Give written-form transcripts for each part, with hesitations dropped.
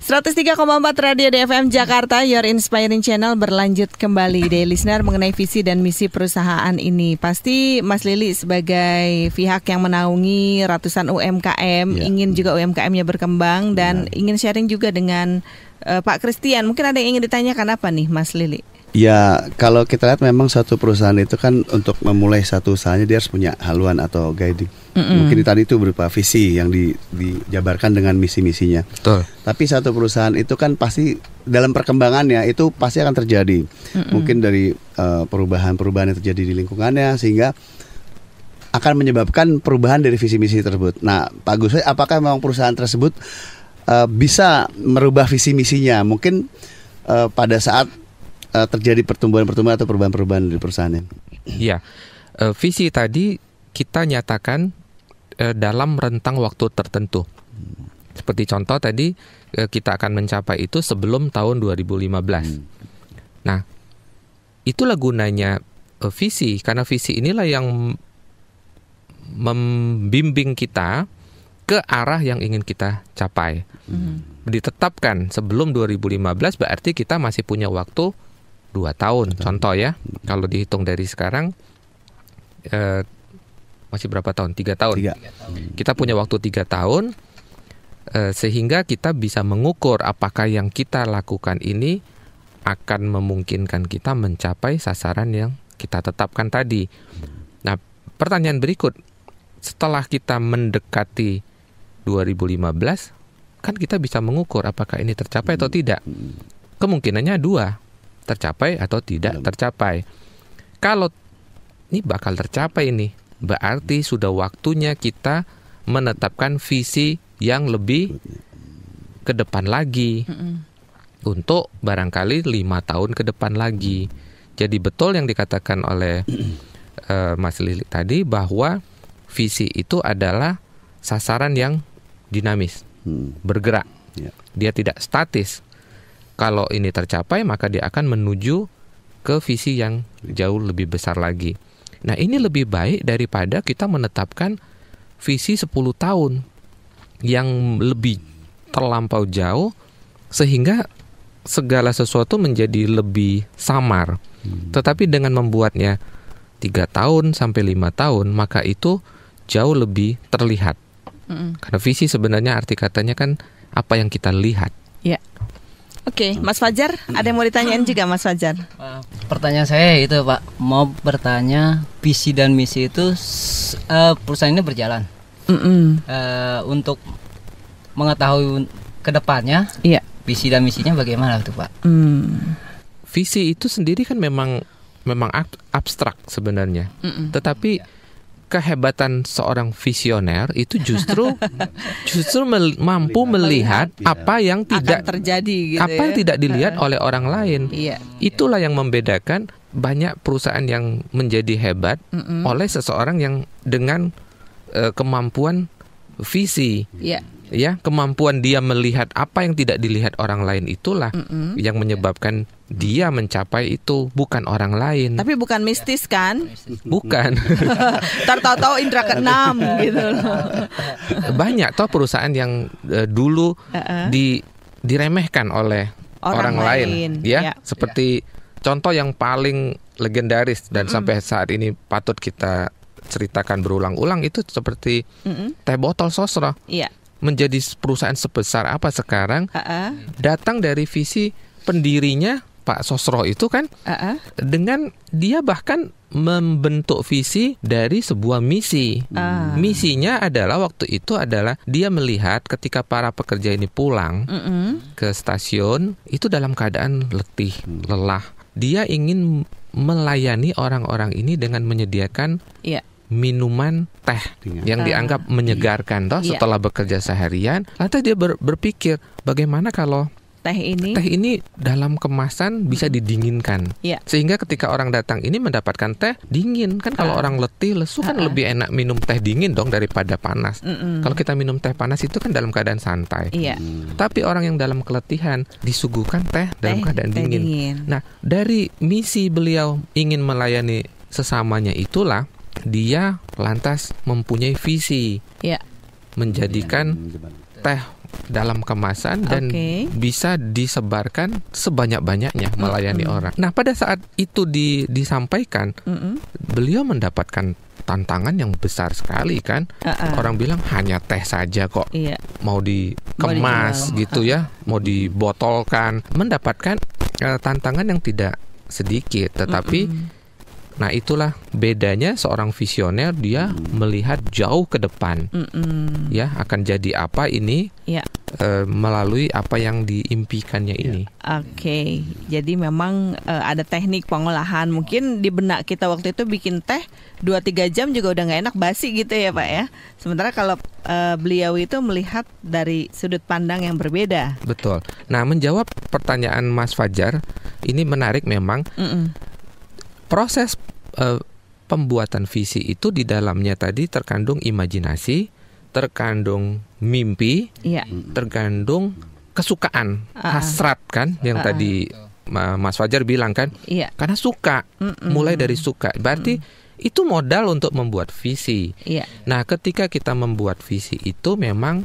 103,4 Radio DFM Jakarta, Your Inspiring Channel berlanjut kembali. Dear Listener, mengenai visi dan misi perusahaan ini, pasti Mas Lili sebagai pihak yang menaungi ratusan UMKM, ingin juga UMKM-nya berkembang dan ingin sharing juga dengan Pak Christian. Mungkin ada yang ingin ditanyakan apa nih Mas Lili? Ya, kalau kita lihat memang satu perusahaan itu kan untuk memulai satu usahanya dia harus punya haluan atau guiding. Mungkin tadi itu berupa visi yang dijabarkan dengan misi-misinya. Betul. Tapi satu perusahaan itu kan pasti dalam perkembangannya itu pasti akan terjadi. Mungkin dari perubahan-perubahan yang terjadi di lingkungannya sehingga akan menyebabkan perubahan dari visi-misi tersebut. Nah, Pak Gus, apakah memang perusahaan tersebut bisa merubah visi-misinya? Mungkin pada saat terjadi pertumbuhan-pertumbuhan atau perubahan-perubahan di perusahaannya. Iya, visi tadi kita nyatakan dalam rentang waktu tertentu. Seperti contoh tadi kita akan mencapai itu sebelum tahun 2015. Nah, itulah gunanya visi, karena visi inilah yang membimbing kita ke arah yang ingin kita capai. Ditetapkan sebelum 2015 berarti kita masih punya waktu 2 tahun. Contoh ya, kalau dihitung dari sekarang masih berapa tahun? 3 tahun. 3. Kita punya waktu 3 tahun sehingga kita bisa mengukur apakah yang kita lakukan ini akan memungkinkan kita mencapai sasaran yang kita tetapkan tadi. Nah, pertanyaan berikut, setelah kita mendekati 2015, kan kita bisa mengukur apakah ini tercapai atau tidak. Kemungkinannya 2, tercapai atau tidak tercapai. Kalau ini bakal tercapai ini, berarti sudah waktunya kita menetapkan visi yang lebih ke depan lagi. Untuk barangkali 5 tahun ke depan lagi. Jadi betul yang dikatakan oleh Mas Lili tadi, bahwa visi itu adalah sasaran yang dinamis, bergerak. Dia tidak statis. Kalau ini tercapai, maka dia akan menuju ke visi yang jauh lebih besar lagi. Nah, ini lebih baik daripada kita menetapkan visi 10 tahun yang lebih terlampau jauh sehingga segala sesuatu menjadi lebih samar. Tetapi dengan membuatnya 3 tahun sampai 5 tahun, maka itu jauh lebih terlihat. Karena visi sebenarnya arti katanya kan apa yang kita lihat. Ya. Oke, Mas Fajar, ada yang mau ditanyain juga Mas Fajar? Pertanyaan saya itu Pak, mau bertanya, visi dan misi itu perusahaan ini berjalan. Untuk mengetahui ke depannya, visi dan misinya bagaimana itu Pak? Visi itu sendiri kan memang abstrak sebenarnya. Tetapi kehebatan seorang visioner itu justru mampu melihat apa yang tidak terjadi gitu, apa yang tidak dilihat oleh orang lain. Itulah yang membedakan banyak perusahaan yang menjadi hebat oleh seseorang yang dengan kemampuan visi. Ya, kemampuan dia melihat apa yang tidak dilihat orang lain itulah yang menyebabkan dia mencapai itu, bukan orang lain. Tapi bukan mistis kan? Bukan. Tahu-tahu indra keenam gitu. Banyak toh perusahaan yang dulu diremehkan oleh orang lain. Ya, seperti contoh yang paling legendaris dan sampai saat ini patut kita ceritakan berulang-ulang itu seperti teh botol Sosro. Menjadi perusahaan sebesar apa sekarang datang dari visi pendirinya Pak Sosro itu kan, dengan dia bahkan membentuk visi dari sebuah misi. Misinya adalah waktu itu adalah dia melihat ketika para pekerja ini pulang ke stasiun itu dalam keadaan letih, lelah. Dia ingin melayani orang-orang ini dengan menyediakan minuman teh yang dianggap menyegarkan setelah bekerja seharian. Lantas dia berpikir, bagaimana kalau teh ini dalam kemasan bisa didinginkan, sehingga ketika orang datang ini mendapatkan teh dingin. Kan kalau orang letih, lesu kan lebih enak minum teh dingin dong daripada panas. Kalau kita minum teh panas itu kan dalam keadaan santai. Tapi orang yang dalam keletihan disuguhkan teh dalam keadaan dingin. Nah, dari misi beliau ingin melayani sesamanya itulah dia lantas mempunyai visi menjadikan teh dalam kemasan dan bisa disebarkan sebanyak-banyaknya melayani orang. Nah, pada saat itu disampaikan, beliau mendapatkan tantangan yang besar sekali kan. Orang bilang hanya teh saja kok, mau dikemas gitu ya, mau dibotolkan, mendapatkan tantangan yang tidak sedikit. Tetapi nah itulah bedanya seorang visioner, dia melihat jauh ke depan, ya akan jadi apa ini melalui apa yang diimpikannya ini. Oke, jadi memang ada teknik pengolahan. Mungkin di benak kita waktu itu bikin teh 2-3 jam juga udah nggak enak, basi gitu ya Pak ya. Sementara kalau beliau itu melihat dari sudut pandang yang berbeda. Betul. Nah, menjawab pertanyaan Mas Fajar, ini menarik memang. Proses pembuatan visi itu di dalamnya tadi terkandung imajinasi, terkandung mimpi, terkandung kesukaan, hasrat kan, yang tadi Mas Fajar bilang kan, karena suka, mulai dari suka, berarti itu modal untuk membuat visi. Nah, ketika kita membuat visi itu memang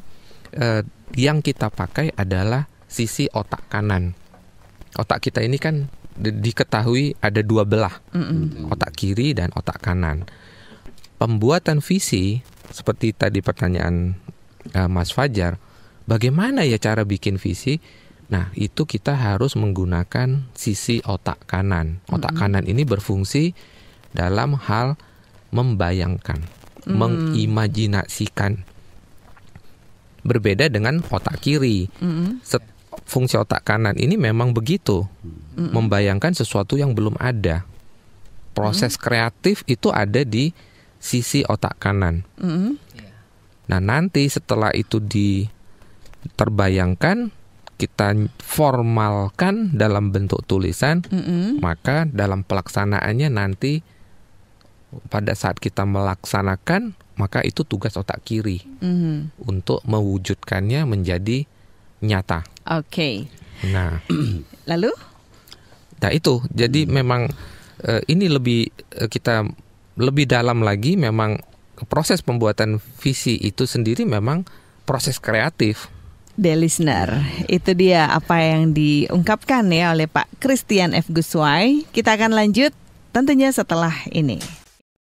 yang kita pakai adalah sisi otak kanan. Otak kita ini kan diketahui ada 2 belah, otak kiri dan otak kanan. Pembuatan visi, seperti tadi pertanyaan Mas Fajar, bagaimana ya cara bikin visi? Nah, itu kita harus menggunakan sisi otak kanan. Otak kanan ini berfungsi dalam hal membayangkan, mengimajinasikan. Berbeda dengan otak kiri. Fungsi otak kanan ini memang begitu, membayangkan sesuatu yang belum ada. Proses kreatif itu ada di sisi otak kanan. Nah, nanti setelah itu terbayangkan, kita formalkan dalam bentuk tulisan, maka dalam pelaksanaannya nanti pada saat kita melaksanakan, maka itu tugas otak kiri untuk mewujudkannya menjadi nyata. Oke. Nah, lalu? Nah itu, jadi memang ini kita lebih dalam lagi. Memang proses pembuatan visi itu sendiri memang proses kreatif. Dear listener, itu dia apa yang diungkapkan ya oleh Pak Christian F. Guswai. Kita akan lanjut tentunya setelah ini.